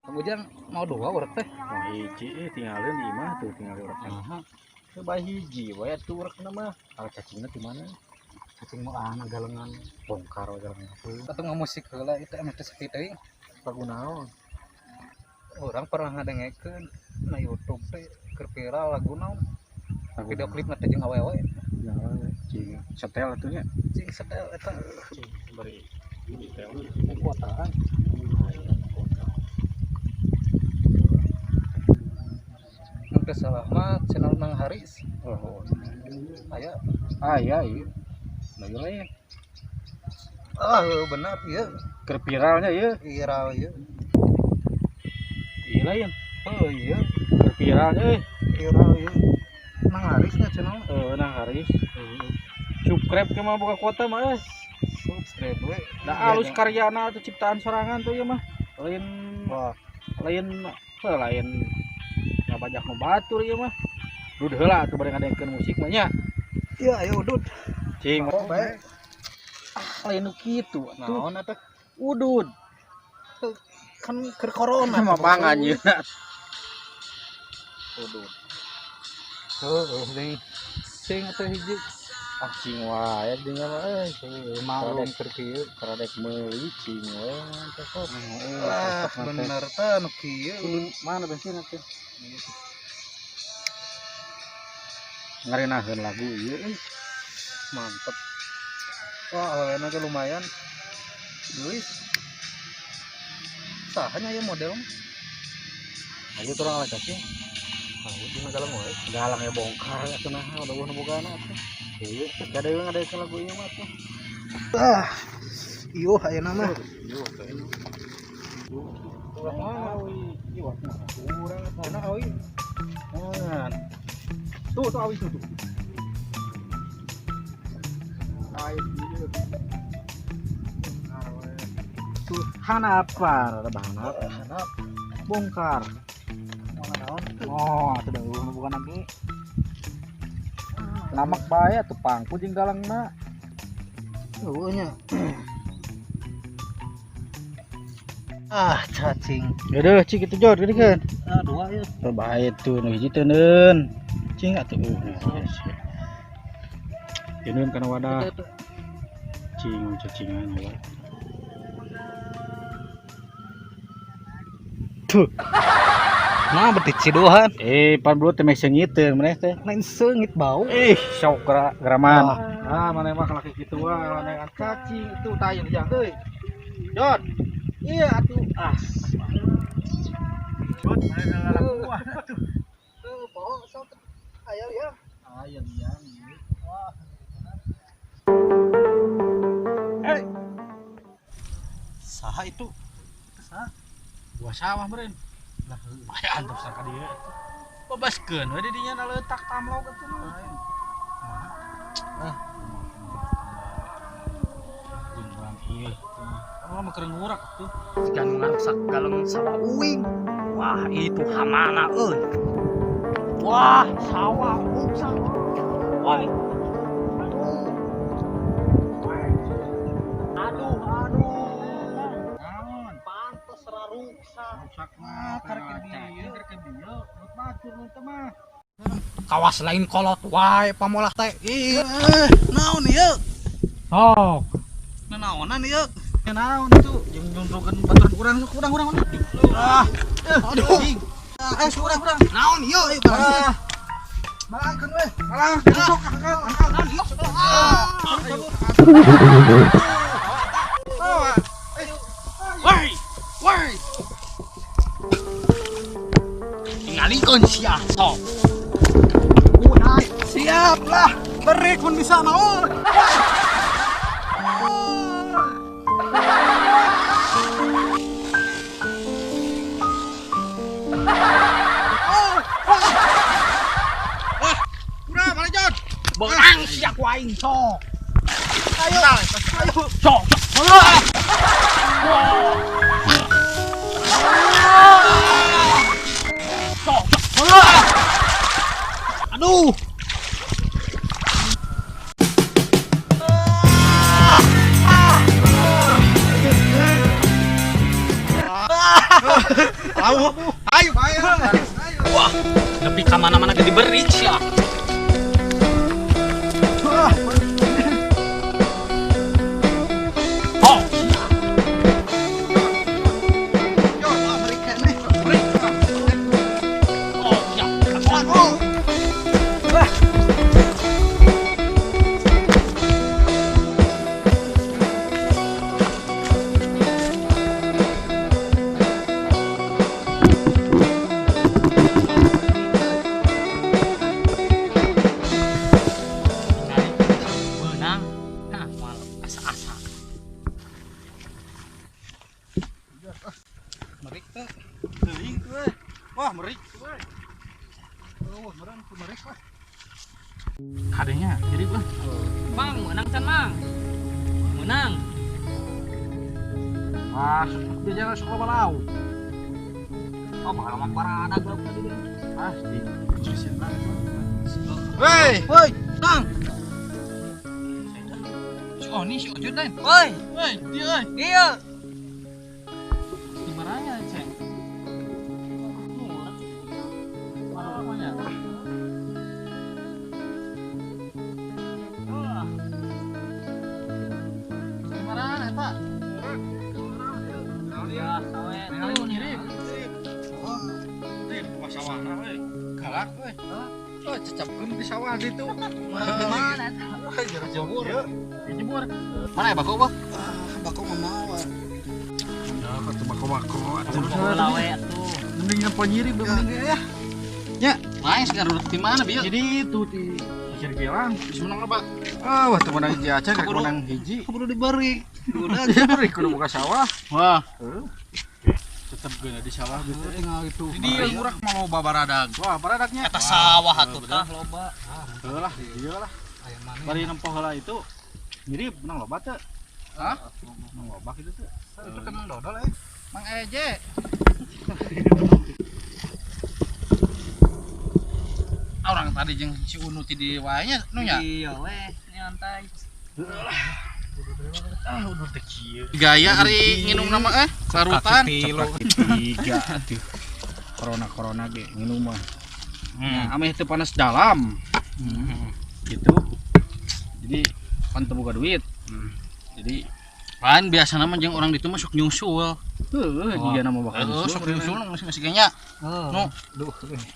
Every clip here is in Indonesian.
Kemudian mau dua urek teh. Wah hiji tinggalin di imah tuh tinggal urek. Coba hiji wae tuh urek nama. Kalau cacingnya di mana? Cacing mau anak galengan Bongkar wae galengan. ketemu musik heula itu emang teh sakit teuing. Pagunaon? Orang pernah ngadengekeun na YouTube teh keur viral lagu naon. Video klipna teh jeung awewe. Ya, cing setel atunya. Cing setel eta Bari detail kekuatan. Mun teu salah mah channel Mang Haris. Oh. Aya. Iya ieu. Nah ieu lain. Benar ieu. Keur viralnya ieu. Viral ieu. Ieu lain. Oh iya, Keur viralnya viral ieu. Mang Harisnya channel. nah Haris. Subscribe ke mah buka kuota mah Subscribe we. Da alus karyana atau ciptaan sorangan tuh ya mah. Lain Wah, lain ngabajak nu batur ieu mah. Duh heula atuh bari ngadengekeun musik mah nya. iya ayo udud. Cing Oh, bae. lain nu kitu atuh. Naon atuh? Udud. Kan keur corona Mah pangan ieu. udud. Tuh, deui. Sing atuh hiji. Cing wae jeung mah Malum keur kieu. karadek meuli cing wae mantap kok. Bener teh nu kieu. Mana bensin atuh? Ngarenaheun lagu ieu Mantep. Wah, awalnya teh lumayan. Geus. Sahanya ya model. Ayo turang ala cacing. Dina dalam wae. Galang ya bongkar atuh nah udah buah bogana atuh. Ieu gadeung ngadekeun lagu ieu mah tuh. Ieuh ayeuna mah. Mana awi? Tuh awi tuh. Tuh hanapar, ada hanap. Bongkar. Mana naon? Oh, atuh dah bukan lagi. Namak bae atuh pangku jeung galangna. Eueuh nya. Cacing. Yaudah, cik itu jod gini kan. Dua ya. Berbahaya tuh, nu hiji teuneun. Cing atuh. Teuneun kana wadah. Cing cacingan wae. Tuh. Nah, betit ciduhan. Pablo teh meh seungiteun maneh teh. Lain seungit bau. Sok geraman. Maneh mah kalaki kitu wae, maneh cacing itu tayang jang euy. Jod. Iya atuh. Jod, maneh ngalaku atuh. Poho sok aya ya. Ayam yang. Wah. Saha itu? Saha? Buah sawah meureun. Lah, Aya antep saka dieu. Bebaskeun we di dinya na leutak tamlog atuh mah. Jeung ieu. Oh, mah keur ngurak tuh. Jika ngarusak galeng sawah uing. Wah, itu hamana euy. Wah, sawah rusak. Wah. Aduh. Naon? Pantes rusak. Rusak mah karek dieu, rut batur nu teh mah. Kawas lain kolot wae pamolah teh. Ih, naon ieu? Sok. Naonan ieu? Naon itu jeung nyuntukeun baturan kurang. Aduh. Kurang. Naon ieu? Malangkeun we. Naon ieu? Woi. Tingalikeun sia sok. Udah, siap lah. Berik mun bisa naon. Benang siap waing sok. Ayo. Sok. Sok. Aduh. Ayo, ayo. Wah, lebih ke mana-mana gede berik ya. Oh, oh, ya. Benang. Nah, mal asa-asa. Merik teh. Teuing teh. Wah, merik teh. Oh, meureun ku merik wah. Kadenya jadi wah. Mang, menang can mang. Menang. Ah, dia jangan suka balau. Oh, bakal mah parada gua tadi. Pasti. Hei, Woi, Mang. si Oni si Ojun lain. Woi, Woi, dia euy. dia. Di mananya, Ceng? Mana namanya? Di mana eta? Ya, sawe. Ayo ngirim. Oh, ngirim buka sawahna we. Galak we. Oh, cecapkeun di sawah ditu. Mana eta? Wah, jero jebur. Jebur. Mana ya bako, Bang? Bako mamawa. Ya, kata bako-bako. Bola we atuh. Mending nyapa nyirip mending ya. Ya, main sekarang di mana, Bieu? Jadi itu di Cirgelang. Bisa menang apa? Ah, wah teman hiji aja kayak menang hiji. Kudu diberi. Udah diberi kudu buka sawah. Wah, Tetep gana di sawah gitu. tinggal itu. Jadi urang mau babaradag. Wah, baradagnya. Eta sawah atuh tah loba. Heuh lah, dia lah. Bari nempoh heula itu mirip menang loba teh. Hah? Menang loba gitu teh. Itu kan Mang Dodol Mang Eje. Orang tadi jeung si Unu ti di wae nya nu nya. Iya we, nyantai. Ah, udah teh kieu. Gaya ari nginum nama larutan. Tiga atuh. Corona ge nginum mah. Nah, ameh teu panas dalam. Gitu. Jadi pan teu boga duit. Jadi Lain biasana mah jeung urang ditu mah sok nyusul. dia nama bakal Heeh, nyusul. sok nyusul masih kayaknya. Nu,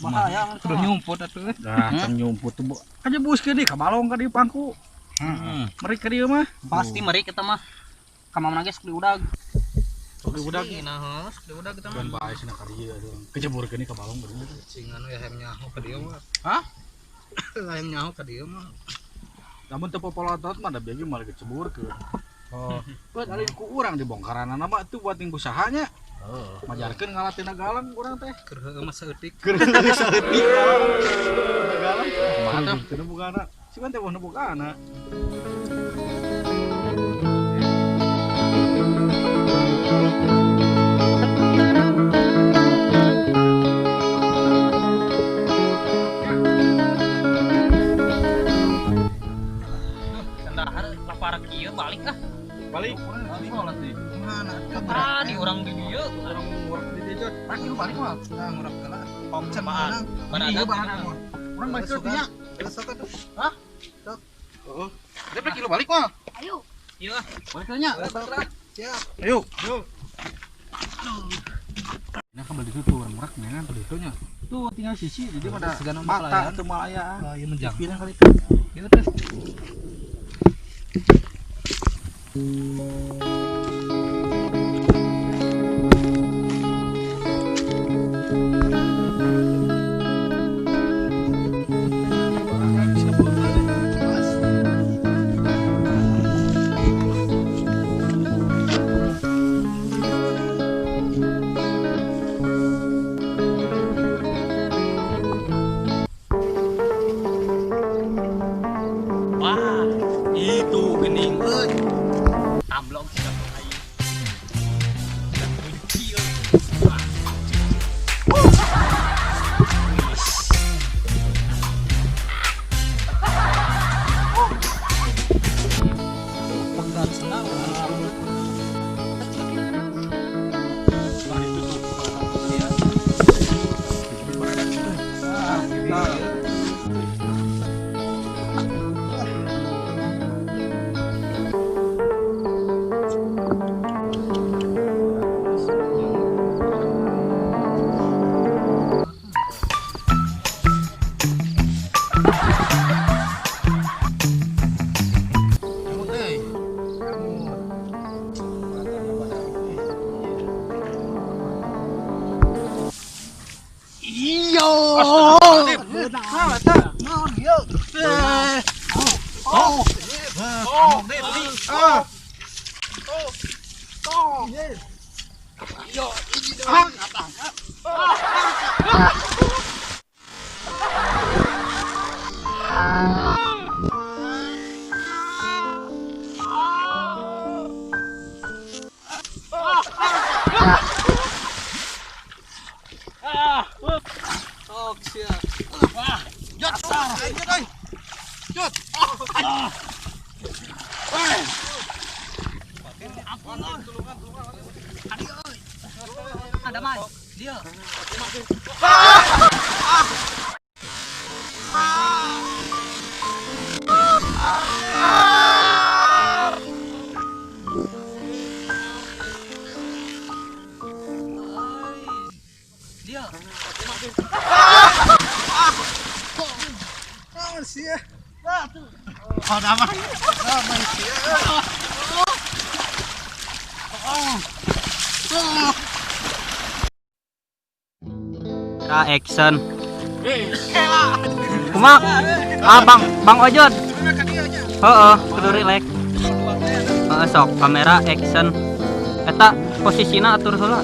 Bahaya kudu nyumput atuh. Nah, can nyumput tuh. Aja buskeun di kabalong ka di pangku. Merik ka dieu mah. Pasti merik eta mah. Kamana ge sok diudag. Oke budak. Nah, heeh, sok diudag eta mah. Dan bae cenah ka dieu. Kejeburkeun di kabalong bener. Sing anu ya hem nyaho ka dieu mah. Hah? Hem nyaho ka dieu mah. Namun teu popolotot mah da bieu malah kejeburkeun. Oh, buat ari ku urang di bongkaranna mah tuh buat ing usahanya. Heeh. Majarkeun ngalatina galang urang teh. Keur heueuh mah saeutik. Keur saeutik galang. Kumaha teh teu bogana. Sieuan teh boh bogana. Sandahar lapar kieu balik ah. Balik. Sholat nih. mana? Tadi orang di dieu. Orang di dieu. Pasti lu balik mah. Nah, ngurap kala. Omset baan. Banadag. Orang balik ke nya. Besok atuh. Hah? Heeh. Dia pergi lu balik mah. Ayo. Iya. Balik ke nya. Siap. Ayo. Yuk. Nah, kan beli itu orang merak kan beli itu nya. Tuh tinggal sisi jadi pada mata teu malaya. Ah, ieu menjang. Pindah kali itu. Ieu teh. Wah, itu gening euy. Tamblok Yo. Ada mai. Dia. Dia. Action. Kumak. Bang Ojot. Heeh, kudu relax. Heeh, sok kamera action. Eta posisina atur heula.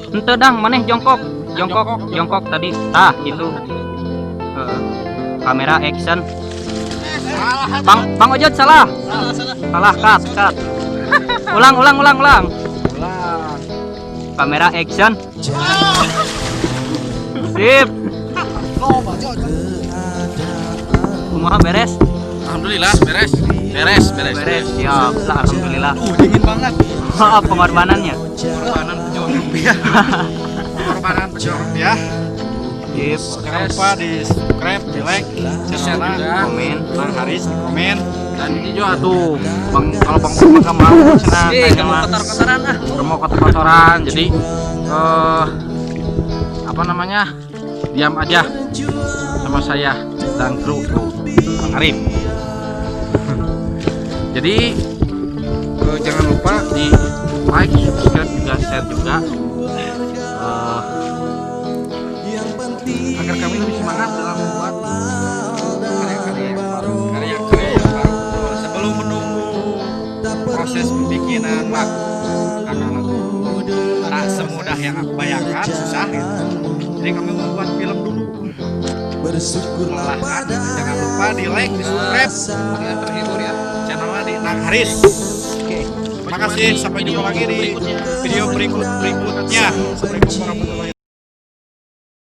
Henteu dang, maneh jongkok tadi. Tah, gitu. Heeh. Kamera action. Bang Ojot salah. Salah, cut. Ulang. Kamera action. Sip. Kumaha beres? Alhamdulillah beres. Siap. Alhamdulillah. Dingin banget. Maaf pengorbanannya. Pengorbanan pejuang rupiah. Sip. Jangan lupa di subscribe, di like, channel Komen. Bang Haris di komen. Dan ini juga tuh Kalau Bang Pur mah mau cenah Kamu kotor-kotoran ah. mau kotor-kotoran. Jadi apa namanya? Diam aja sama saya dan kru Bang Arif. Jadi jangan lupa di like, subscribe juga, share juga agar kami lebih semangat dalam membuat karya-karya yang baru. Sebelum menunggu proses pembikinan lagu, karena lagu tak semudah yang aku bayangkan, susah gitu. Jadi kami membuat film dulu, melelahkan. Jangan lupa di like, di subscribe, dengan terhibur ya channelnya di Nang Haris. Oke, terima kasih, sampai jumpa lagi di video berikutnya. Assalamualaikum warahmatullahi wabarakatuh.